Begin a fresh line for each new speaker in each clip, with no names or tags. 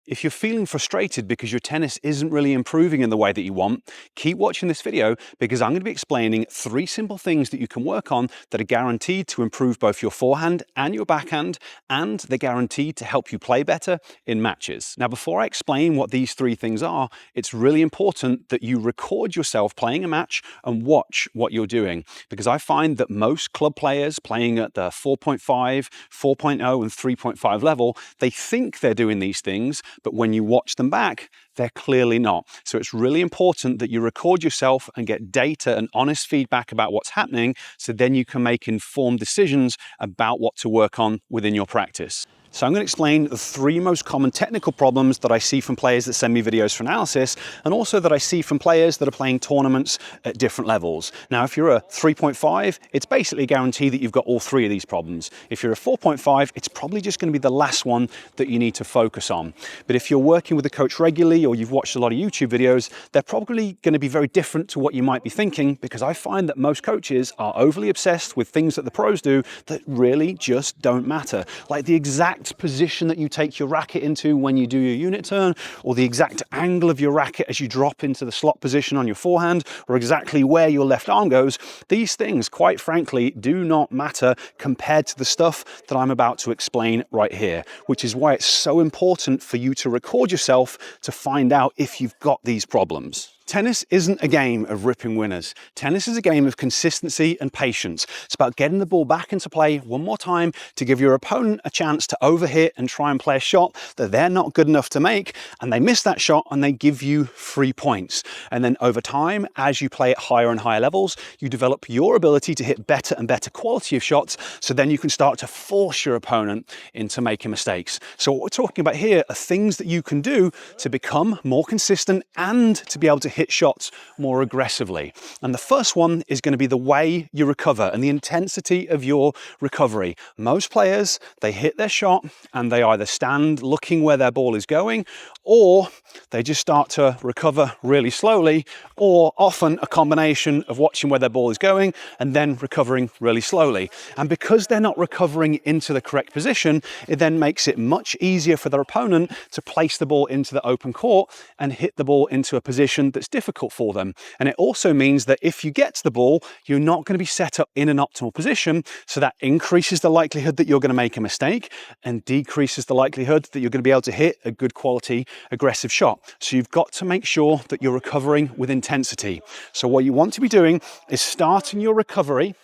If you're feeling frustrated because your tennis isn't really improving in the way that you want, keep watching this video because I'm going to be explaining 3 simple things that you can work on that are guaranteed to improve both your forehand and your backhand, and they're guaranteed to help you play better in matches. Now, before I explain what these 3 things are, it's really important that you record yourself playing a match and watch what you're doing, because I find that most club players playing at the 4.5, 4.0 and 3.5 level, they think they're doing these things, but when you watch them back, they're clearly not. So it's really important that you record yourself and get data and honest feedback about what's happening, so then you can make informed decisions about what to work on within your practice. So I'm going to explain the 3 most common technical problems that I see from players that send me videos for analysis, and also that I see from players that are playing tournaments at different levels. Now, if you're a 3.5, it's basically guaranteed that you've got all 3 of these problems. If you're a 4.5, it's probably just going to be the last one that you need to focus on. But if you're working with a coach regularly, or you've watched a lot of YouTube videos, they're probably going to be very different to what you might be thinking, because I find that most coaches are overly obsessed with things that the pros do that really just don't matter. Like the exact position that you take your racket into when you do your unit turn, or the exact angle of your racket as you drop into the slot position on your forehand, or exactly where your left arm goes. These things, quite frankly, do not matter compared to the stuff that I'm about to explain right here, which is why it's so important for you to record yourself to find out if you've got these problems. Tennis isn't a game of ripping winners. Tennis is a game of consistency and patience. It's about getting the ball back into play one more time to give your opponent a chance to overhit and try and play a shot that they're not good enough to make, and they miss that shot and they give you 3 points. And then over time, as you play at higher and higher levels, you develop your ability to hit better and better quality of shots, so then you can start to force your opponent into making mistakes. So what we're talking about here are things that you can do to become more consistent and to be able to hit shots more aggressively. And the first one is going to be the way you recover and the intensity of your recovery. Most players, they hit their shot and they either stand looking where their ball is going, or they just start to recover really slowly, or often a combination of watching where their ball is going and then recovering really slowly. And because they're not recovering into the correct position, it then makes it much easier for their opponent to place the ball into the open court and hit the ball into a position that's difficult for them. And it also means that if you get to the ball, you're not going to be set up in an optimal position, so that increases the likelihood that you're going to make a mistake and decreases the likelihood that you're going to be able to hit a good quality aggressive shot. So you've got to make sure that you're recovering with intensity. So what you want to be doing is starting your recovery,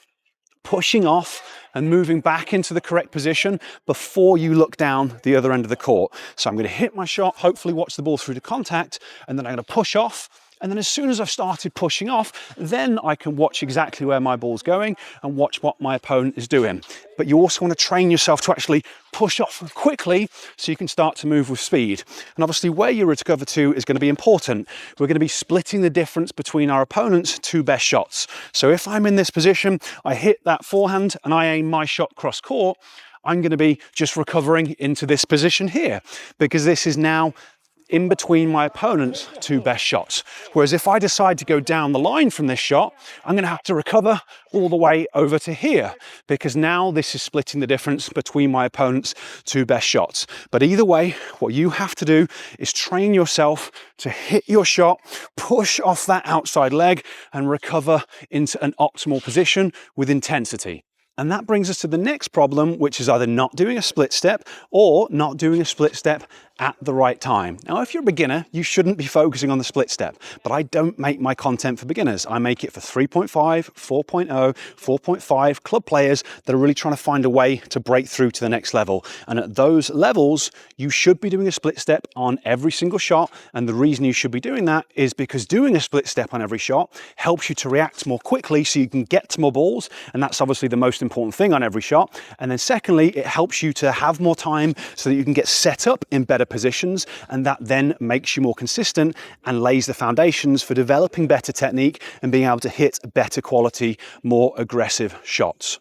pushing off and moving back into the correct position before you look down the other end of the court. So I'm going to hit my shot, hopefully watch the ball through to contact, and then I'm going to push off. And then as soon as I've started pushing off, then I can watch exactly where my ball's going and watch what my opponent is doing. But you also want to train yourself to actually push off quickly so you can start to move with speed. And obviously where you recover to is going to be important. We're going to be splitting the difference between our opponent's 2 best shots. So if I'm in this position, I hit that forehand and I aim my shot cross court, I'm going to be just recovering into this position here, because this is now in between my opponent's 2 best shots. Whereas if I decide to go down the line from this shot, I'm going to have to recover all the way over to here, because now this is splitting the difference between my opponent's 2 best shots. But either way, what you have to do is train yourself to hit your shot, push off that outside leg and recover into an optimal position with intensity. And that brings us to the next problem, which is either not doing a split step or not doing a split step at the right time. Now, if you're a beginner, you shouldn't be focusing on the split step, but I don't make my content for beginners. I make it for 3.5, 4.0, 4.5 club players that are really trying to find a way to break through to the next level. And at those levels, you should be doing a split step on every single shot. And the reason you should be doing that is because doing a split step on every shot helps you to react more quickly so you can get to more balls. And that's obviously the most important thing on every shot. And then secondly, it helps you to have more time so that you can get set up in better positions, and that then makes you more consistent and lays the foundations for developing better technique and being able to hit better quality, more aggressive shots.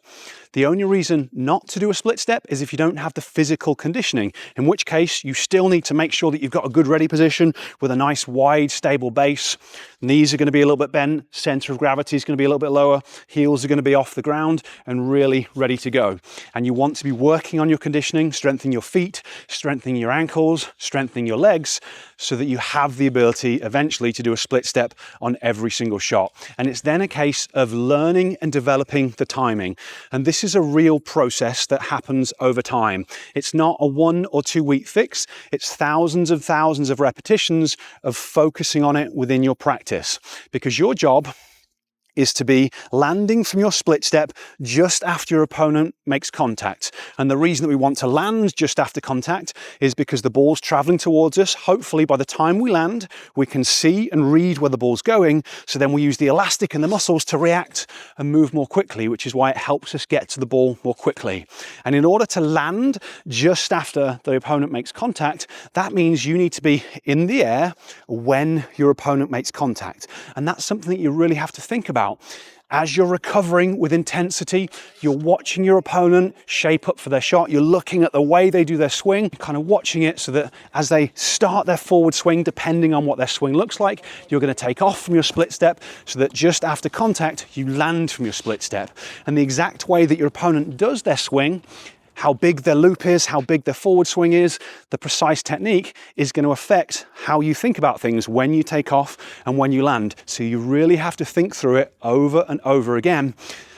The only reason not to do a split step is if you don't have the physical conditioning, in which case you still need to make sure that you've got a good ready position with a nice wide stable base. Knees are going to be a little bit bent, center of gravity is going to be a little bit lower, heels are going to be off the ground and really ready to go. And you want to be working on your conditioning, strengthening your feet, strengthening your ankles, strengthening your legs, so that you have the ability eventually to do a split step on every single shot. And it's then a case of learning and developing the timing. And this is a real process that happens over time. It's not a 1 or 2 week fix. It's thousands of repetitions of focusing on it within your practice, because your job is to be landing from your split step just after your opponent makes contact. And the reason that we want to land just after contact is because the ball's traveling towards us. Hopefully by the time we land, we can see and read where the ball's going. So then we use the elastic and the muscles to react and move more quickly, which is why it helps us get to the ball more quickly. And in order to land just after the opponent makes contact, that means you need to be in the air when your opponent makes contact. And that's something that you really have to think about. As you're recovering with intensity, you're watching your opponent shape up for their shot. You're looking at the way they do their swing, kind of watching it so that as they start their forward swing, depending on what their swing looks like, you're going to take off from your split step so that just after contact, you land from your split step. And the exact way that your opponent does their swing, how big their loop is, how big their forward swing is, the precise technique is going to affect how you think about things when you take off and when you land. So you really have to think through it over and over again.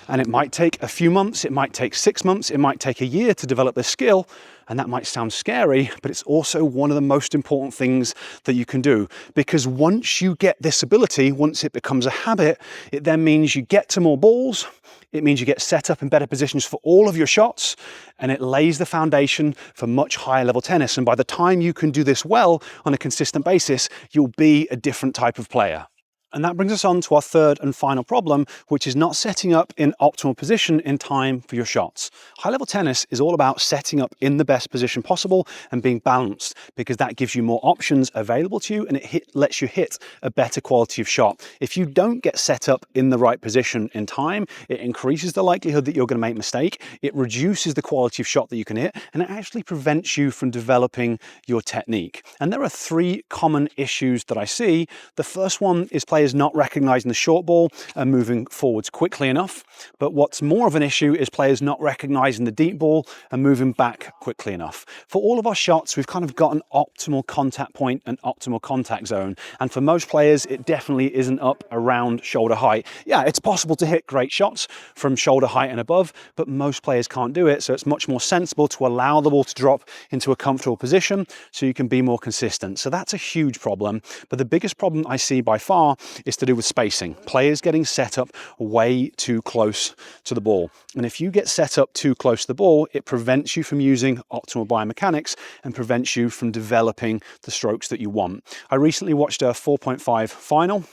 And it might take a few months, it might take 6 months, it might take a year to develop this skill. And that might sound scary, but it's also one of the most important things that you can do. Because once you get this ability, once it becomes a habit, it then means you get to more balls. It means you get set up in better positions for all of your shots, and it lays the foundation for much higher level tennis. And by the time you can do this well on a consistent basis, you'll be a different type of player. And that brings us on to our third and final problem, which is not setting up in optimal position in time for your shots. High-level tennis is all about setting up in the best position possible and being balanced, because that gives you more options available to you and it lets you hit a better quality of shot. If you don't get set up in the right position in time, it increases the likelihood that you're going to make a mistake, it reduces the quality of shot that you can hit, and it actually prevents you from developing your technique. And there are 3 common issues that I see. The first one is players not recognizing the short ball and moving forwards quickly enough. But what's more of an issue is players not recognizing the deep ball and moving back quickly enough. For all of our shots, we've kind of got an optimal contact point and optimal contact zone. And for most players, it definitely isn't up around shoulder height. Yeah, it's possible to hit great shots from shoulder height and above, but most players can't do it. So it's much more sensible to allow the ball to drop into a comfortable position so you can be more consistent. So that's a huge problem. But the biggest problem I see by far is to do with spacing. Players getting set up way too close to the ball. And if you get set up too close to the ball, it prevents you from using optimal biomechanics and prevents you from developing the strokes that you want. I recently watched a 4.5 final.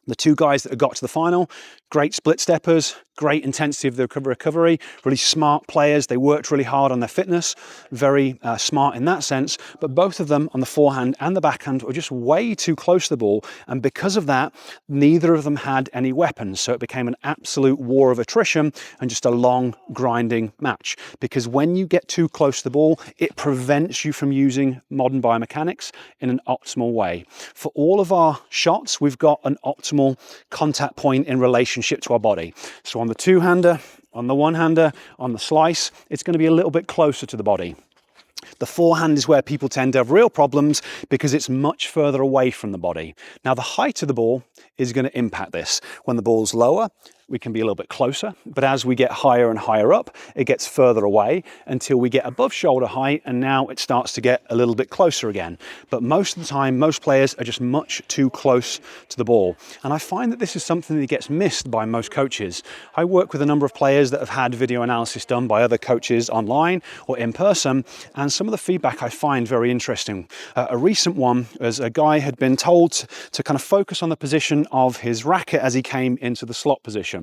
The 2 guys that got to the final, great split steppers, great intensity of the recovery, really smart players. They worked really hard on their fitness, very smart in that sense. But both of them on the forehand and the backhand were just way too close to the ball. And because of that, neither of them had any weapons. So it became an absolute war of attrition and just a long grinding match. Because when you get too close to the ball, it prevents you from using modern biomechanics in an optimal way. For all of our shots, we've got an optimal contact point in relationship to our body. So on the 2-hander, on the 1-hander, on the slice, it's going to be a little bit closer to the body. The forehand is where people tend to have real problems because it's much further away from the body. Now, the height of the ball is going to impact this. When the ball's lower, we can be a little bit closer, but as we get higher and higher up, it gets further away until we get above shoulder height, and now it starts to get a little bit closer again. But most of the time, most players are just much too close to the ball. And I find that this is something that gets missed by most coaches. I work with a number of players that have had video analysis done by other coaches online or in person, and some of the feedback I find very interesting. A recent one is a guy had been told to kind of focus on the position of his racket as he came into the slot position.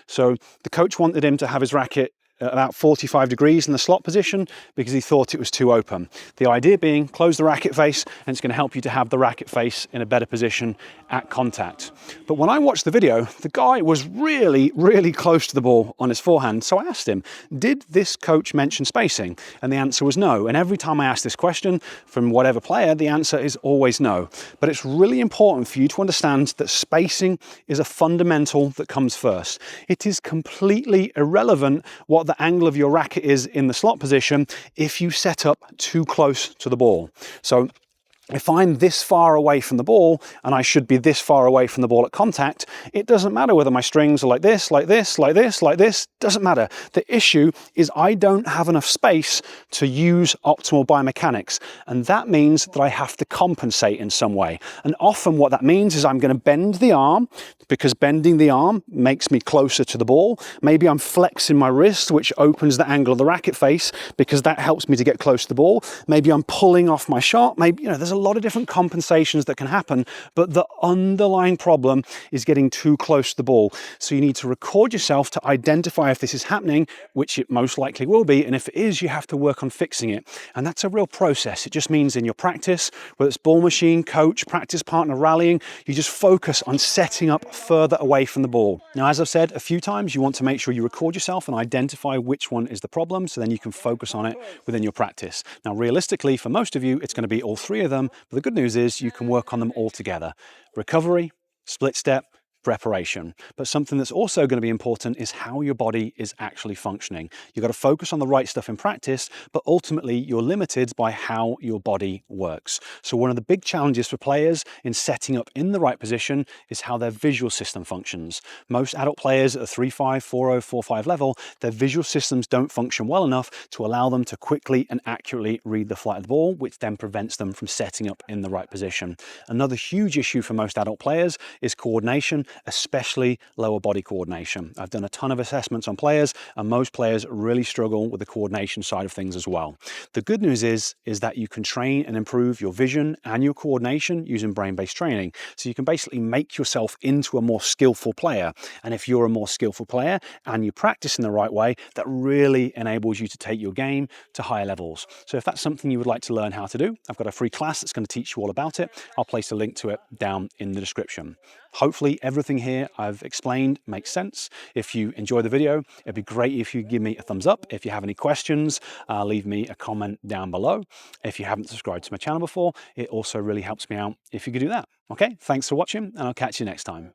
So the coach wanted him to have his racket at about 45 degrees in the slot position because he thought it was too open. The idea being, close the racket face, and it's going to help you to have the racket face in a better position at contact. But when I watched the video, the guy was really, really close to the ball on his forehand. So I asked him, did this coach mention spacing? And the answer was no. And every time I ask this question from whatever player, the answer is always no. But it's really important for you to understand that spacing is a fundamental that comes first. It is completely irrelevant what the angle of your racket is in the slot position if you set up too close to the ball. So if I'm this far away from the ball and I should be this far away from the ball at contact, it doesn't matter whether my strings are like this, like this, like this, like this, doesn't matter. The issue is I don't have enough space to use optimal biomechanics. And that means that I have to compensate in some way. And often what that means is I'm going to bend the arm because bending the arm makes me closer to the ball. Maybe I'm flexing my wrist, which opens the angle of the racket face because that helps me to get close to the ball. Maybe I'm pulling off my shot. Maybe, there's a lot of different compensations that can happen, but the underlying problem is getting too close to the ball. So you need to record yourself to identify if this is happening, which it most likely will be, and if it is, you have to work on fixing it. And that's a real process. It just means in your practice, whether it's ball machine, coach, practice partner, rallying, you just focus on setting up further away from the ball. Now, as I've said a few times, you want to make sure you record yourself and identify which one is the problem, so then you can focus on it within your practice. Now, realistically, for most of you, it's going to be all three of them. But the good news is you can work on them all together. Recovery, split step, preparation. But something that's also going to be important is how your body is actually functioning. You've got to focus on the right stuff in practice, but ultimately you're limited by how your body works. So one of the big challenges for players in setting up in the right position is how their visual system functions. Most adult players at a 3-5, 4-0, 4-5 level, their visual systems don't function well enough to allow them to quickly and accurately read the flight of the ball, which then prevents them from setting up in the right position. Another huge issue for most adult players is coordination, especially lower body coordination. I've done a ton of assessments on players, and most players really struggle with the coordination side of things as well. The good news is that you can train and improve your vision and your coordination using brain-based training. So you can basically make yourself into a more skillful player. And if you're a more skillful player and you practice in the right way, that really enables you to take your game to higher levels. So if that's something you would like to learn how to do, I've got a free class that's going to teach you all about it. I'll place a link to it down in the description. Hopefully everything here I've explained makes sense. If you enjoy the video, it'd be great if you give me a thumbs up. If you have any questions, leave me a comment down below. If you haven't subscribed to my channel before, it also really helps me out if you could do that. Okay, thanks for watching, and I'll catch you next time.